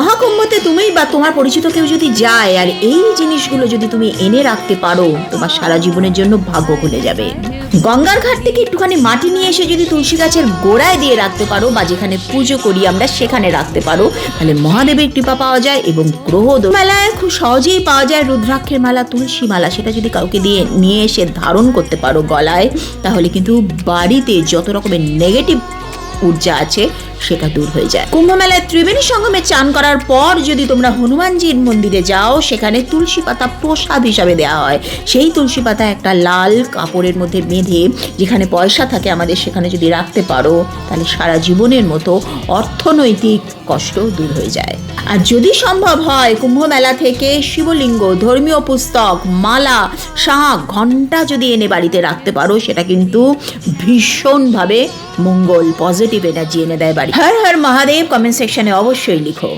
মহাকুম্ভতে তুমি বা তোমার পরিচিত কেউ যদি যায় আর এই জিনিসগুলো যদি তুমি এনে রাখতে পারো, তোমার সারা জীবনের জন্য ভাগ্য খুলে যাবে। গঙ্গার ঘাট থেকে একটুখানি মাটি নিয়ে এসে যদি তুলসী গাছের গোড়ায় দিয়ে রাখতে পারো, বা যেখানে পুজো করি আমরা সেখানে রাখতে পারো, তাহলে মহাদেবের কৃপা পাওয়া যায়। এবং গ্রহ মেলায় খুব সহজেই পাওয়া যায় রুদ্রাক্ষের মালা, তুলসী মালা, সেটা যদি কাউকে দিয়ে নিয়ে এসে ধারণ করতে পারো গলায়, তাহলে কিন্তু বাড়িতে যত রকমের নেগেটিভ ঊর্জা আছে সেটা দূর হয়ে যায়। কুম্ভ মেলায় ত্রিবেণী সঙ্গমে চান করার পর যদি তোমরা হনুমানজির মন্দিরে যাও, সেখানে তুলসী পাতা প্রসাদ হিসাবে দেওয়া হয়। সেই তুলসী পাতা একটা লাল কাপড়ের মধ্যে বেঁধে যেখানে পয়সা থাকে আমাদের, সেখানে যদি রাখতে পারো, তাহলে সারা জীবনের মতো অর্থনৈতিক কষ্ট দূর হয়ে যায়। আর যদি সম্ভব হয়, কুম্ভ মেলা থেকে শিবলিঙ্গ, ধর্মীয় পুস্তক, মালা, শাঁখ, ঘণ্টা যদি এনে বাড়িতে রাখতে পারো, সেটা কিন্তু ভীষণভাবে মঙ্গল, পজিটিভ এনার্জি এনে দেয় বাড়ি। হর হর মহাদেব কমেন্ট সেকশনে অবশ্যই লিখো।